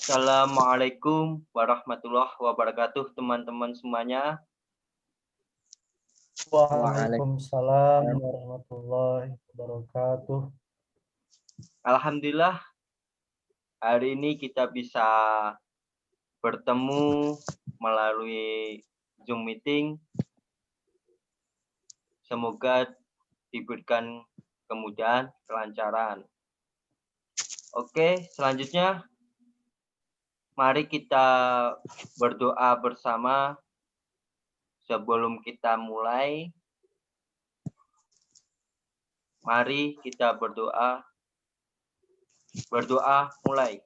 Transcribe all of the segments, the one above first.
Assalamualaikum warahmatullahi wabarakatuh, teman-teman semuanya. Waalaikumsalam warahmatullahi wabarakatuh. Alhamdulillah, hari ini kita bisa bertemu melalui Zoom meeting. Semoga diberikan kemudahan, kelancaran. Oke, selanjutnya mari kita berdoa bersama sebelum kita mulai. Mari kita berdoa. Berdoa mulai.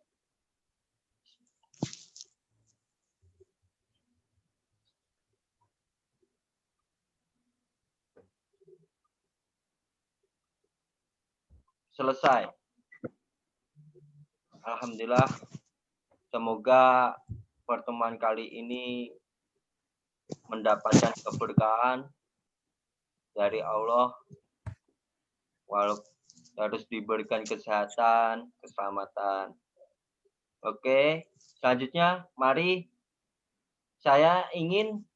Selesai. Alhamdulillah. Semoga pertemuan kali ini mendapatkan keberkahan dari Allah. Walaupun harus diberikan kesehatan, keselamatan. Oke, selanjutnya mari saya ingin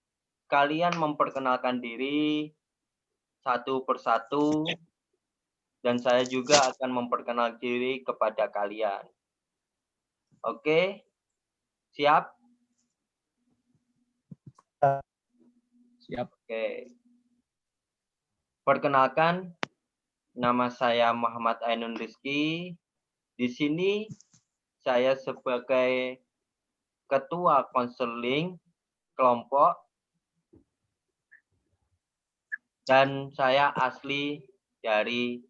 kalian memperkenalkan diri satu persatu dan saya juga akan memperkenalkan diri kepada kalian. Oke, siap? Siap. Oke. Perkenalkan, nama saya Muhammad Ainun Rizky. Di sini saya sebagai Ketua Konseling Kelompok dan saya asli dari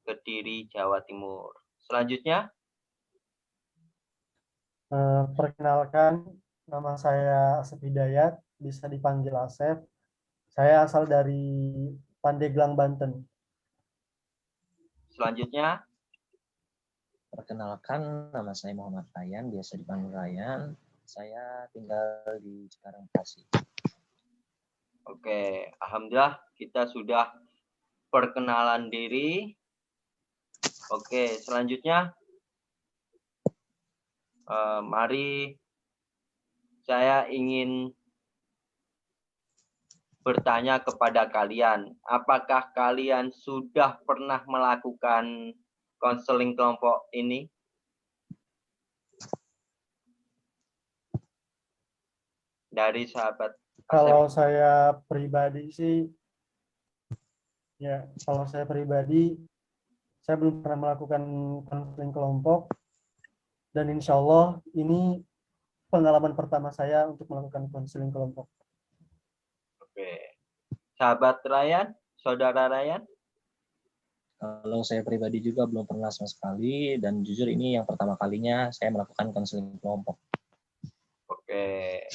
Kediri, Jawa Timur. Selanjutnya, Perkenalkan, nama saya Asep Hidayat, bisa dipanggil Asep. Saya asal dari Pandeglang, Banten. selanjutnya, Perkenalkan, nama saya Muhammad Ryan, biasa dipanggil Ryan. Saya tinggal di Cikarang, Bekasi. oke, alhamdulillah kita sudah perkenalan diri. Oke, selanjutnya, mari saya ingin bertanya kepada kalian, apakah kalian sudah pernah melakukan konseling kelompok ini? Dari sahabat Asep. Kalau saya pribadi sih, saya belum pernah melakukan konseling kelompok, dan insya Allah ini pengalaman pertama saya untuk melakukan konseling kelompok. Oke. Sahabat Ryan, saudara Ryan? Kalau saya pribadi juga belum pernah sama sekali, dan jujur ini yang pertama kalinya saya melakukan konseling kelompok. Oke.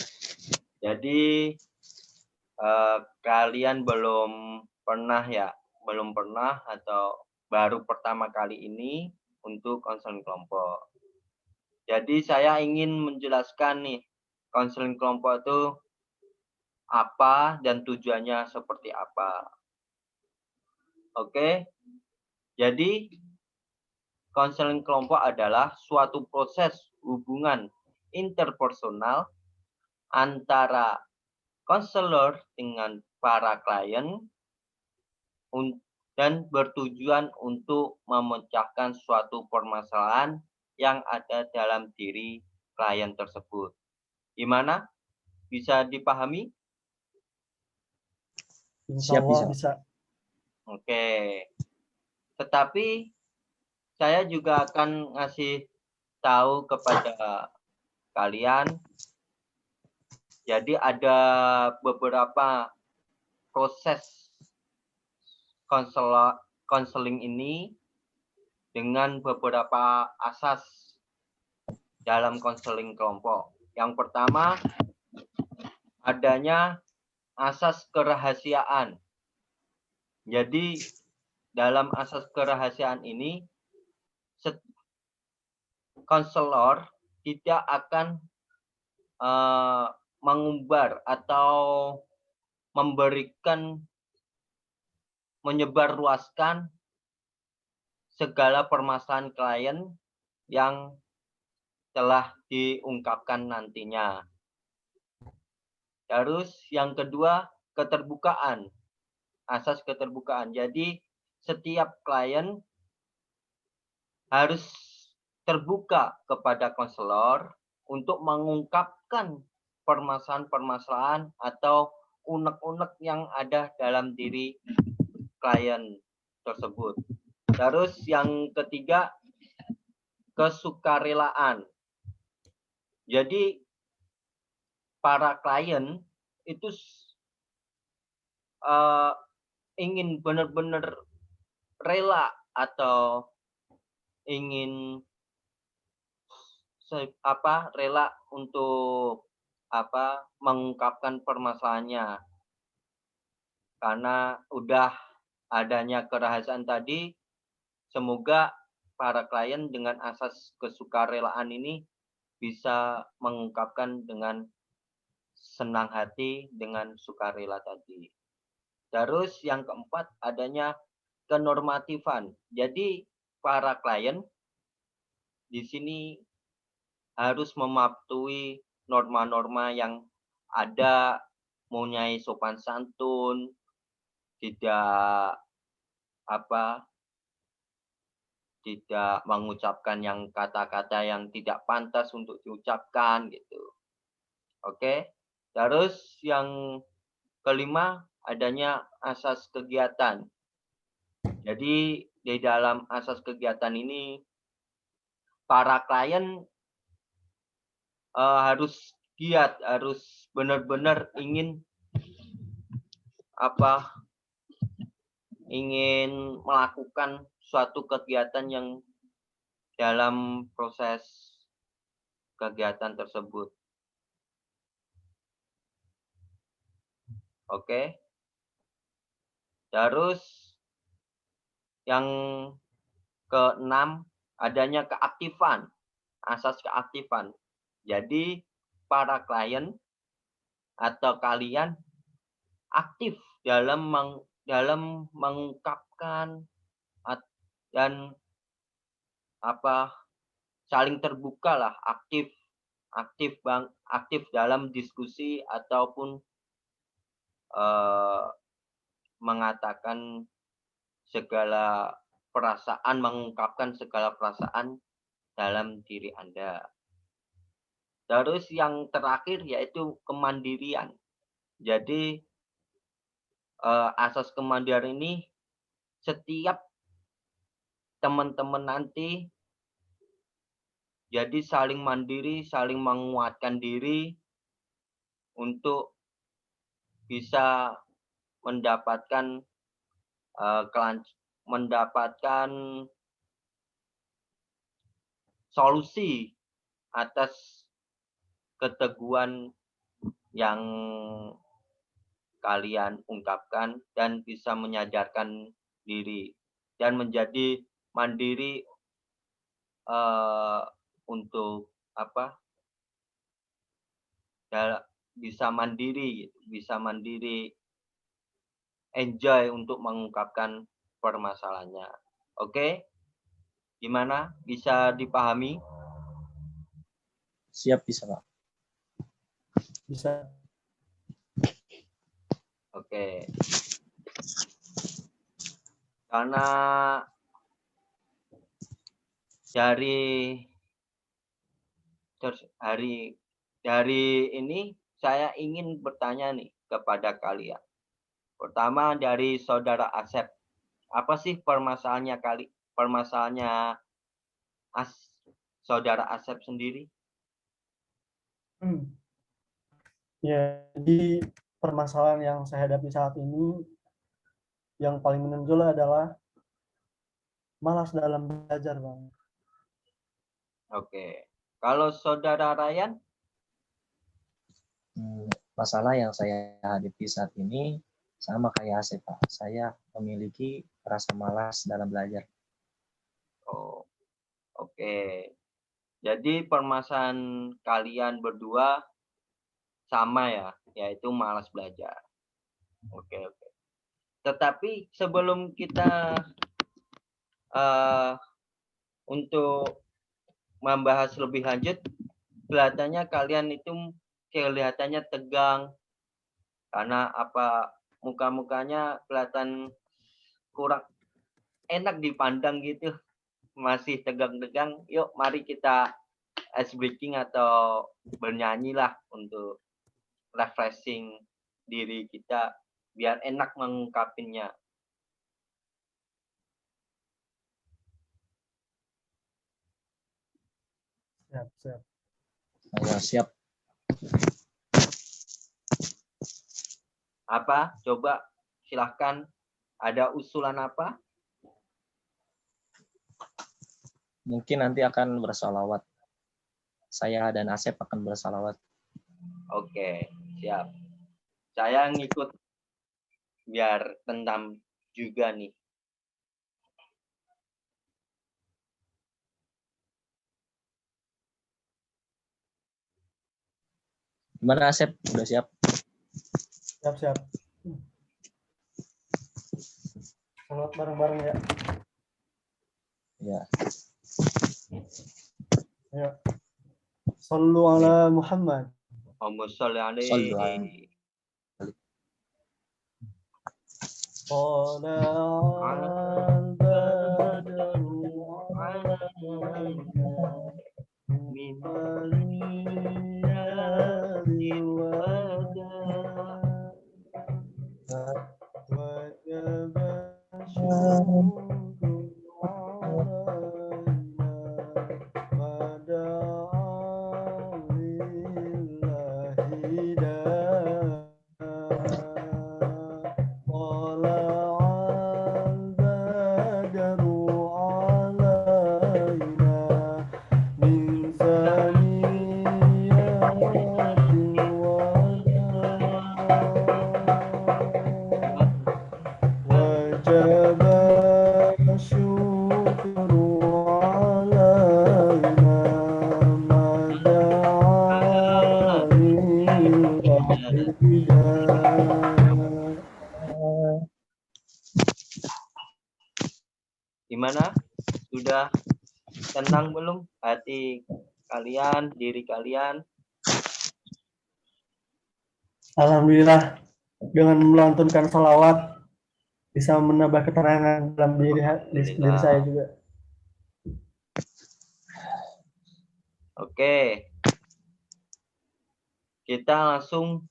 Jadi kalian belum pernah ya? Belum pernah atau baru pertama kali ini untuk konseling kelompok. Jadi saya ingin menjelaskan nih, konseling kelompok itu apa dan tujuannya seperti apa. Oke. Jadi konseling kelompok adalah suatu proses hubungan interpersonal antara konselor dengan para klien dan bertujuan untuk memecahkan suatu permasalahan yang ada dalam diri klien tersebut. Gimana? Bisa dipahami? Insya Allah bisa. Oke. Tetapi saya juga akan ngasih tahu kepada kalian. Jadi ada beberapa proses konseling ini dengan beberapa asas dalam konseling kelompok. Yang pertama, adanya asas kerahasiaan. Jadi dalam asas kerahasiaan ini, konselor tidak akan mengumbar atau menyebarluaskan segala permasalahan klien yang telah diungkapkan nantinya. Terus yang kedua, keterbukaan. Asas keterbukaan. Jadi setiap klien harus terbuka kepada konselor untuk mengungkapkan permasalahan-permasalahan atau unek-unek yang ada dalam diri klien tersebut. Terus yang ketiga, kesukarelaan. Jadi para klien itu ingin benar-benar rela atau ingin rela untuk mengungkapkan permasalahannya, karena udah adanya kerahasiaan tadi. Semoga para klien dengan asas kesukarelaan ini bisa mengungkapkan dengan senang hati, dengan sukarela tadi. Terus yang keempat, adanya kenormatifan. Jadi para klien di sini harus mematuhi norma-norma yang ada, mempunyai sopan santun, tidak mengucapkan yang kata-kata yang tidak pantas untuk diucapkan gitu. Oke. Terus yang kelima, adanya asas kegiatan. Jadi di dalam asas kegiatan ini para klien harus giat, harus benar-benar ingin melakukan suatu kegiatan yang dalam proses kegiatan tersebut. Oke. Terus yang keenam, adanya keaktifan, asas keaktifan. Jadi para klien atau kalian aktif dalam mengungkapkan dan saling terbuka lah, aktif dalam diskusi ataupun mengatakan segala perasaan, mengungkapkan segala perasaan dalam diri Anda. Terus yang terakhir yaitu kemandirian. Jadi asas kemandirian ini setiap teman-teman nanti jadi saling mandiri, saling menguatkan diri untuk bisa mendapatkan solusi atas keteguhan yang kalian ungkapkan dan bisa menyadarkan diri dan menjadi mandiri untuk bisa mandiri enjoy untuk mengungkapkan permasalahannya. Oke? Gimana? Bisa dipahami? Siap, bisa Pak. Bisa. Oke. Karena dari ini saya ingin bertanya nih kepada kalian. Pertama dari Saudara Asep. Apa sih permasalahannya Saudara Asep sendiri? Jadi permasalahan yang saya hadapi saat ini yang paling menonjol adalah malas dalam belajar, Bang. Oke. Kalau Saudara Ryan? Masalah yang saya hadapi saat ini sama kayak Asep, Pak. Saya memiliki rasa malas dalam belajar. Oh, oke. Jadi permasalahan kalian berdua sama ya, yaitu malas belajar. Oke. Tetapi sebelum kita untuk membahas lebih lanjut, kelihatannya kalian itu kelihatannya tegang karena apa, muka-mukanya kelihatan kurang enak dipandang gitu, masih tegang-tegang. Yuk mari kita ice breaking atau bernyanyi lah untuk refreshing diri kita biar enak mengungkapinnya. Siap, siap. Ayo, siap. Apa? Coba silahkan. Ada usulan apa? Mungkin nanti akan bersalawat. Saya dan Asep akan bersalawat. Oke, siap. Saya ngikut biar tentang juga nih. Gimana Asep? Udah siap? Siap, siap. Salawat bareng-bareng ya. Ya. Ayo. Sallu ala Muhammad. Allahumma sholli Sholli alaihi. Tala'al badru alaina Min maniyadil wada wajaba syukur alaina wada'a lillahi da tala'al badru alaina min saniyatil wada wajaba syukru alaina mada'a lillahi hidayah. Gimana? Sudah tenang belum hati kalian, diri kalian? Alhamdulillah, dengan melantunkan salawat bisa menambah keterangan dalam diri saya juga. Oke. Kita langsung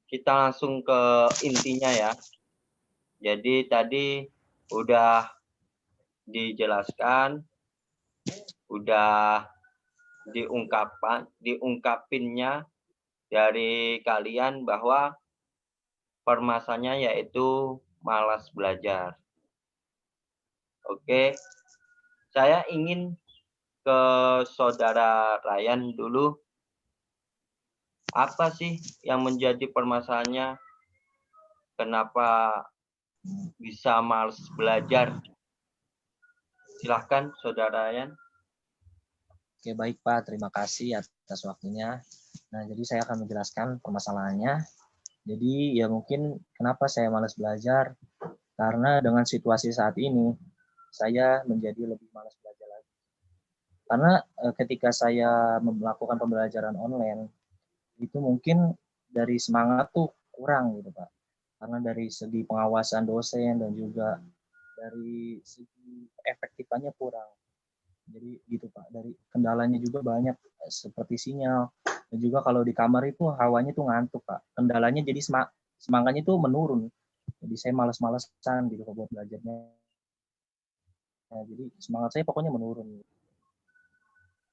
kita langsung ke intinya ya. Jadi tadi udah dijelaskan, udah diungkapinnya dari kalian bahwa permasalahannya yaitu malas belajar. Oke, saya ingin ke saudara Ryan dulu. Apa sih yang menjadi permasalahannya? Kenapa bisa malas belajar? Silahkan saudara Ryan. Oke, baik Pak. Terima kasih atas waktunya. Nah, jadi saya akan menjelaskan permasalahannya. Jadi ya mungkin kenapa saya malas belajar, karena dengan situasi saat ini, saya menjadi lebih malas belajar lagi. Karena ketika saya melakukan pembelajaran online, itu mungkin dari semangat tuh kurang gitu Pak. Karena dari segi pengawasan dosen dan juga dari segi efektifannya kurang. Jadi gitu Pak, dari kendalanya juga banyak seperti sinyal. Dan juga kalau di kamar itu hawanya tuh ngantuk Pak. Kendalanya jadi semangatnya tuh menurun. Jadi saya malas-malasan gitu buat belajarnya. Nah, jadi semangat saya pokoknya menurun.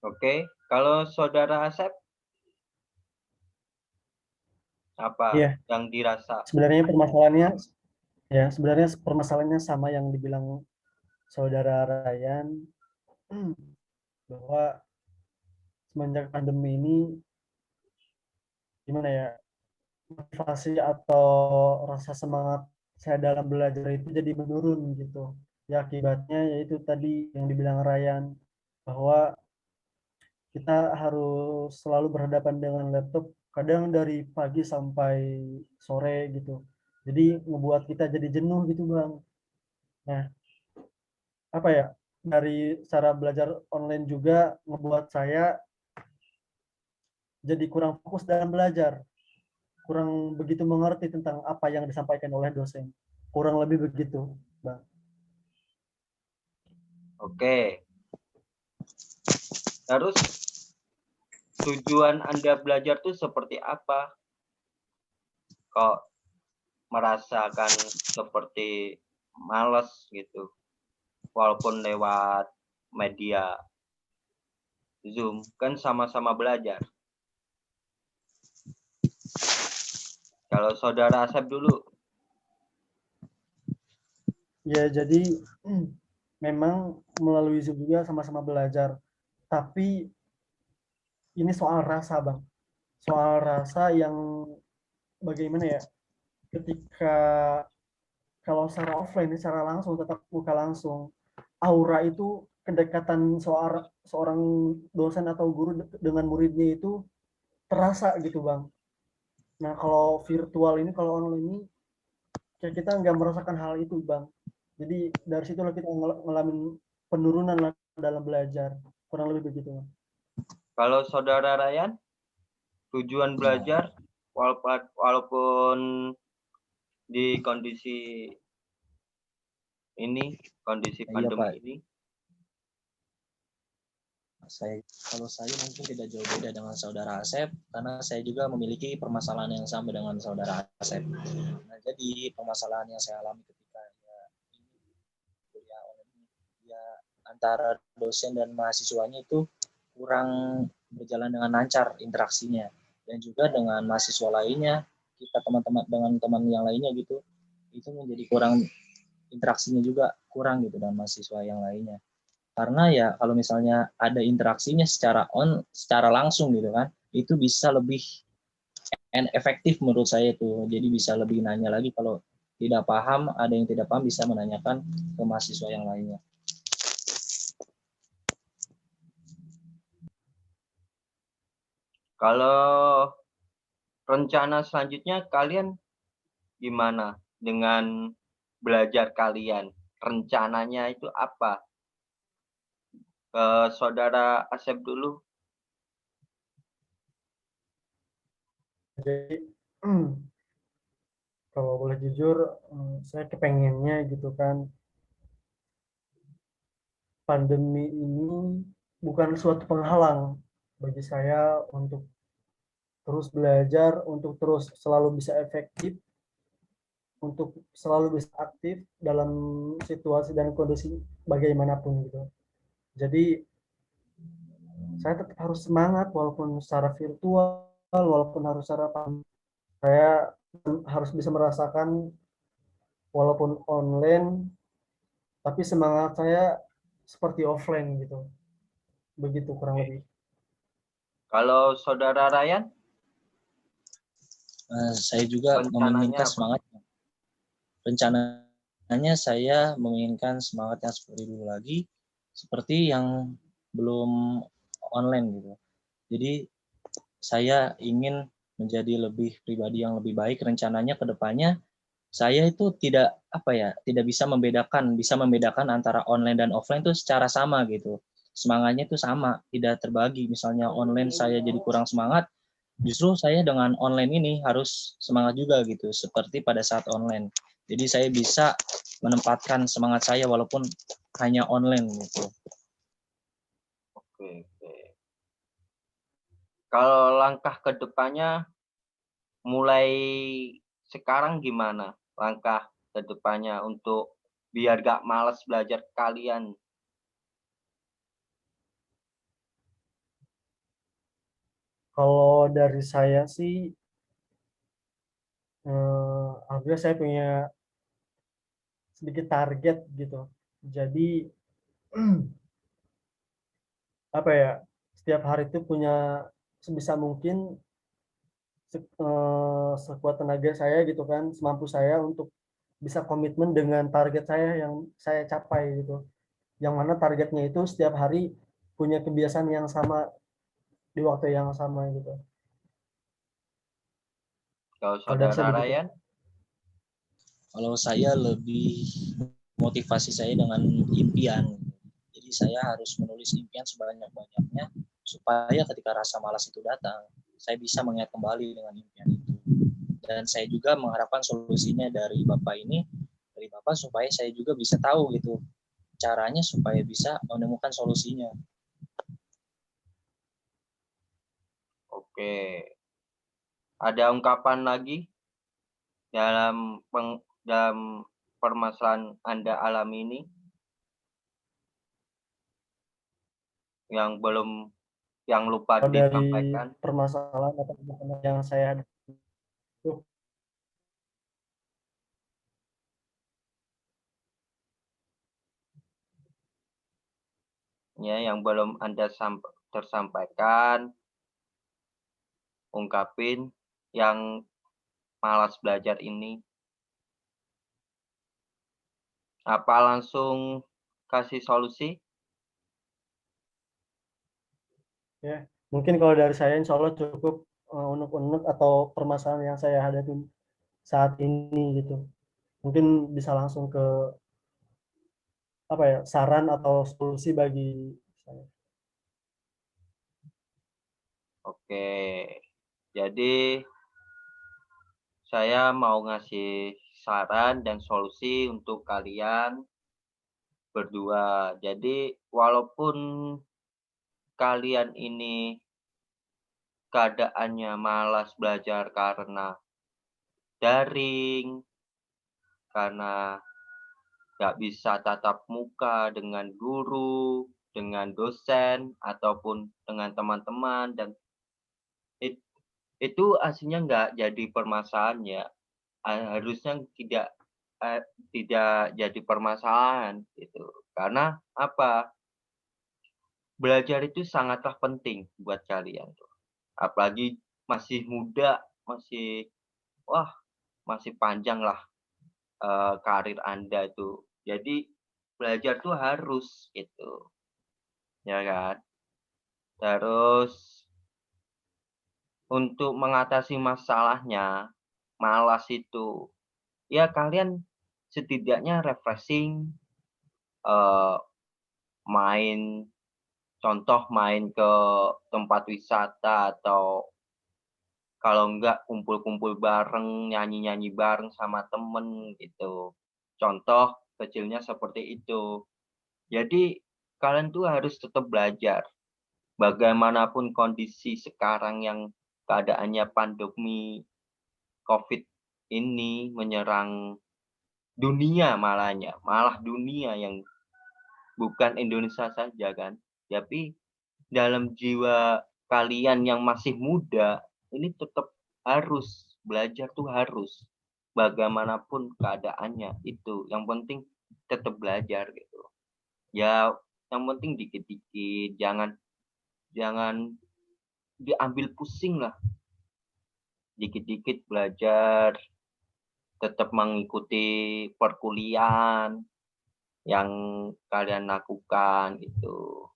Oke, kalau saudara Asep, apa Iya, yang dirasa? sebenarnya permasalahannya sama yang dibilang saudara Ryan, bahwa semenjak pandemi ini gimana ya, motivasi atau rasa semangat saya dalam belajar itu jadi menurun gitu. Ya akibatnya yaitu tadi yang dibilang Ryan, bahwa kita harus selalu berhadapan dengan laptop kadang dari pagi sampai sore gitu. Jadi ngebuat kita jadi jenuh gitu Bang. Nah, apa ya, dari cara belajar online juga ngebuat saya jadi kurang fokus dalam belajar, kurang begitu mengerti tentang apa yang disampaikan oleh dosen. Kurang lebih begitu, Bang. Oke. Terus tujuan Anda belajar tuh seperti apa? Kok merasakan seperti males gitu, walaupun lewat media Zoom, kan sama-sama belajar. Kalau saudara Asep dulu, Ya, jadi memang melalui Zoom juga sama-sama belajar. Tapi ini soal rasa, Bang. Soal rasa yang bagaimana ya, ketika kalau secara offline, secara langsung, tetap muka langsung, aura itu, kedekatan seorang dosen atau guru dengan muridnya itu terasa gitu, Bang. Nah, kalau virtual ini, kalau online ini, kayak kita nggak merasakan hal itu, Bang. Jadi dari situlah kita ngalamin penurunan lah dalam belajar. Kurang lebih begitu, Bang. kalau saudara Ryan, tujuan belajar walaupun di kondisi ini, kondisi Iya, pandemi Pak. ini, Kalau saya mungkin tidak jauh beda dengan saudara Asep, karena saya juga memiliki permasalahan yang sama dengan saudara Asep. Nah, jadi permasalahan yang saya alami ketika kuliah online ini, ya antara dosen dan mahasiswanya itu kurang berjalan dengan lancar interaksinya, dan juga dengan mahasiswa lainnya, kita teman-teman dengan teman yang lainnya gitu, itu menjadi kurang interaksinya juga kurang gitu dengan mahasiswa yang lainnya. Karena ya kalau misalnya ada interaksinya secara langsung gitu kan, itu bisa lebih efektif menurut saya itu. Jadi bisa lebih nanya lagi, kalau tidak paham, ada yang tidak paham bisa menanyakan ke mahasiswa yang lainnya. kalau rencana selanjutnya kalian gimana dengan belajar kalian? Rencananya itu apa? Saudara Asep dulu. Jadi kalau boleh jujur, saya kepengennya gitu kan, pandemi ini bukan suatu penghalang bagi saya untuk terus belajar, untuk terus selalu bisa efektif, untuk selalu bisa aktif dalam situasi dan kondisi bagaimanapun gitu. Jadi saya tetap harus semangat walaupun secara virtual, walaupun harus secara saya harus bisa merasakan walaupun online, tapi semangat saya seperti offline gitu. Begitu kurang lebih. Kalau saudara Ryan, Saya juga rencananya menginginkan apa? semangat. Rencananya saya menginginkan semangat yang seperti dulu lagi, seperti yang belum online gitu. Jadi saya ingin menjadi lebih pribadi yang lebih baik. Rencananya ke depannya saya itu tidak bisa membedakan antara online dan offline itu secara sama gitu. Semangatnya itu sama, tidak terbagi. Misalnya online saya jadi kurang semangat, justru saya dengan online ini harus semangat juga gitu, seperti pada saat online. Jadi saya bisa menempatkan semangat saya walaupun hanya online gitu. Oke. Kalau langkah ke depannya mulai sekarang gimana? Langkah ke depannya untuk biar gak malas belajar kalian. Kalau dari saya sih, alhamdulillah saya punya sedikit target gitu. Jadi apa ya, setiap hari itu punya sebisa mungkin sekuat tenaga saya gitu kan, semampu saya untuk bisa komitmen dengan target saya yang saya capai gitu. Yang mana targetnya itu setiap hari punya kebiasaan yang sama di waktu yang sama gitu. Kalau Kalau dari saya saudara begitu. Ryan, Kalau saya lebih motivasi saya dengan impian. Jadi saya harus menulis impian sebanyak-banyaknya supaya ketika rasa malas itu datang, saya bisa mengingat kembali dengan impian itu. Dan saya juga mengharapkan solusinya dari Bapak supaya saya juga bisa tahu gitu caranya supaya bisa menemukan solusinya. Oke. Ada ungkapan lagi dalam permasalahan Anda alami ini yang lupa Kalau dari disampaikan? permasalahan atau yang saya hadapi itu, Ya, yang belum Anda tersampaikan, ungkapin yang malas belajar ini. Apa langsung kasih solusi? ya mungkin kalau dari saya insya Allah cukup unek-unek atau permasalahan yang saya hadapi saat ini gitu. Mungkin bisa langsung ke apa ya, saran atau solusi bagi saya. Oke. Jadi saya mau ngasih saran dan solusi untuk kalian berdua. Jadi walaupun kalian ini keadaannya malas belajar karena daring, karena nggak bisa tatap muka dengan guru, dengan dosen, ataupun dengan teman-teman, dan itu aslinya nggak jadi permasalahan ya. Harusnya tidak jadi permasalahan gitu. Karena apa? Belajar itu sangatlah penting buat kalian tuh. Apalagi masih muda, wah, masih panjang lah karir Anda itu. Jadi belajar tuh harus gitu, ya kan? Terus untuk mengatasi masalahnya, malas itu, ya kalian setidaknya refreshing, eh, main, contoh main ke tempat wisata atau kalau enggak kumpul-kumpul bareng, nyanyi-nyanyi bareng sama temen gitu. Contoh kecilnya seperti itu. Jadi kalian tuh harus tetap belajar. Bagaimanapun kondisi sekarang yang keadaannya pandemi COVID ini menyerang dunia malah dunia yang bukan Indonesia saja kan. Tapi dalam jiwa kalian yang masih muda, ini tetap harus belajar tuh harus. Bagaimanapun keadaannya itu, yang penting tetap belajar gitu. Ya, yang penting dikit-dikit, jangan diambil pusing lah. Dikit-dikit belajar, tetap mengikuti perkuliahan yang kalian lakukan gitu.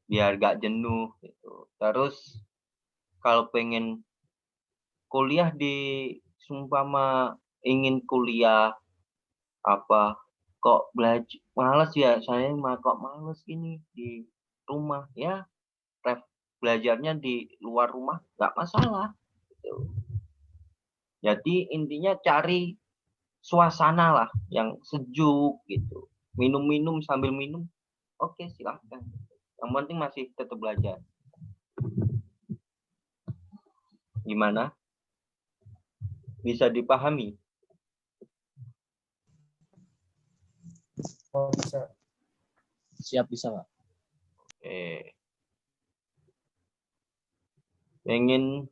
Biar gak jenuh gitu. Terus kalau pengen kuliah sumpama ingin kuliah apa kok belajar malas ya saya kok malas gini di rumah ya belajarnya di luar rumah nggak masalah gitu. Jadi intinya cari suasana lah yang sejuk gitu, minum-minum sambil minum oke silahkan, yang penting masih tetap belajar. Gimana, bisa dipahami? Oh, bisa. Siap, bisa Pak. Pengen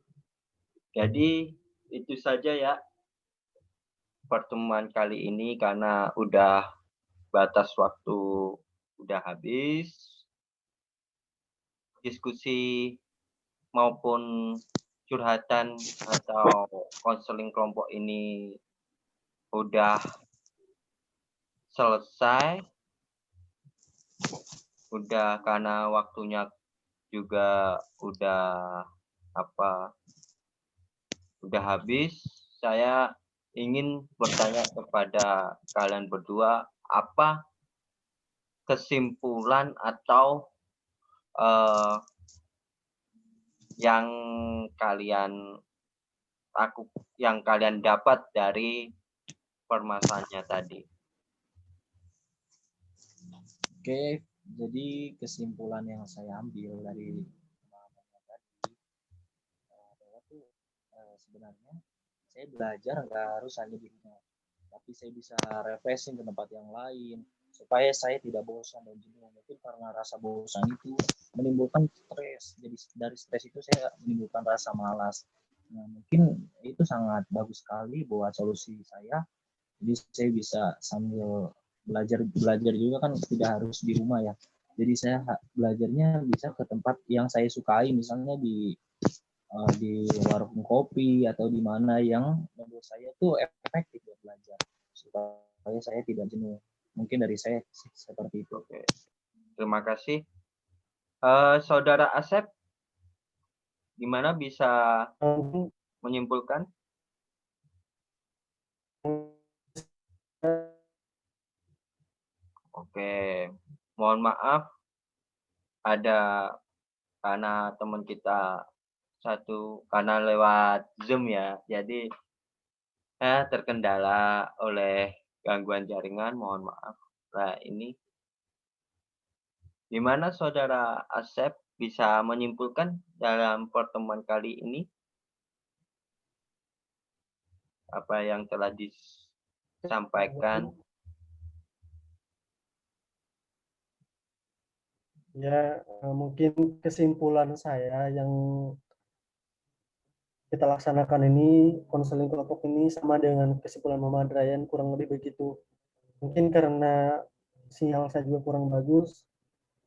jadi itu saja ya pertemuan kali ini karena udah batas waktu udah habis. Diskusi maupun curhatan atau konseling kelompok ini udah selesai. Udah karena waktunya juga udah habis. Saya ingin bertanya kepada kalian berdua, apa kesimpulan atau yang kalian dapat dari permasalahannya tadi. Oke, jadi kesimpulan yang saya ambil dari pengalaman tadi adalah tuh sebenarnya saya belajar nggak harus hanya di rumah, tapi saya bisa refreshing ke tempat yang lain supaya saya tidak bosan dan jenuh. Mungkin karena rasa bosan itu menimbulkan stres, jadi dari stres itu saya menimbulkan rasa malas. Nah, mungkin itu sangat bagus sekali buat solusi saya. Jadi saya bisa sambil belajar juga kan tidak harus di rumah ya. Jadi saya belajarnya bisa ke tempat yang saya sukai, misalnya di warung kopi atau di mana yang menurut saya tuh efektif buat belajar supaya saya tidak jenuh. Mungkin dari saya seperti itu. Oke. Terima kasih. Saudara Asep, gimana bisa menyimpulkan? Oke, mohon maaf karena teman kita karena lewat Zoom ya, jadi terkendala oleh gangguan jaringan, mohon maaf. Nah, ini gimana saudara Asep bisa menyimpulkan dalam pertemuan kali ini apa yang telah disampaikan? Ya, mungkin kesimpulan saya yang kita laksanakan ini, konseling kelompok ini sama dengan kesimpulan Muhammad Ryan, kurang lebih begitu. Mungkin karena sinyal saya juga kurang bagus,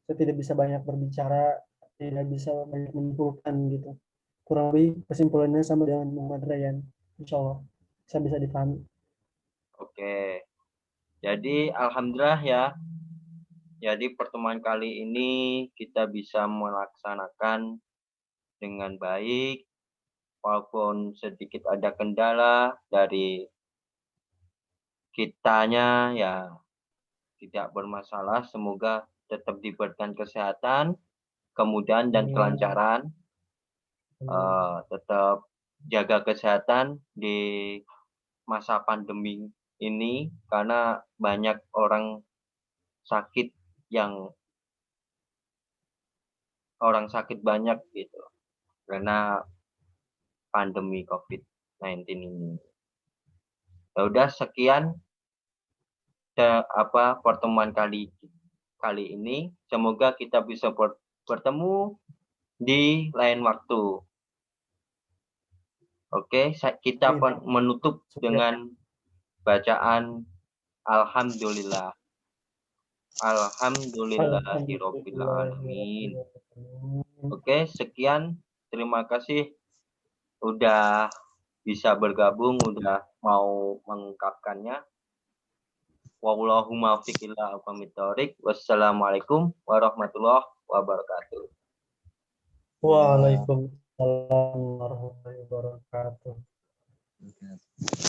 saya tidak bisa banyak berbicara, tidak bisa banyak menyimpulkan gitu. Kurang lebih kesimpulannya sama dengan Muhammad Ryan. Insya Allah, saya bisa dipahami. Oke, jadi alhamdulillah ya. Jadi pertemuan kali ini kita bisa melaksanakan dengan baik, walaupun sedikit ada kendala dari kitanya ya tidak bermasalah. Semoga tetap diberikan kesehatan, kemudahan dan kelancaran. Tetap jaga kesehatan di masa pandemi ini karena banyak orang sakit banyak gitu karena pandemi COVID-19 ini. Ya udah sekian pertemuan kali ini. Semoga kita bisa bertemu di lain waktu. Oke, kita menutup dengan bacaan Alhamdulillah. Alhamdulillahirabbil alamin. Oke, sekian. Terima kasih udah bisa bergabung, udah mau mengungkapkannya. Wallahumma fiqh ila aqwamit thoriq. Wassalamualaikum warahmatullahi wabarakatuh. Waalaikumsalam warahmatullahi wabarakatuh.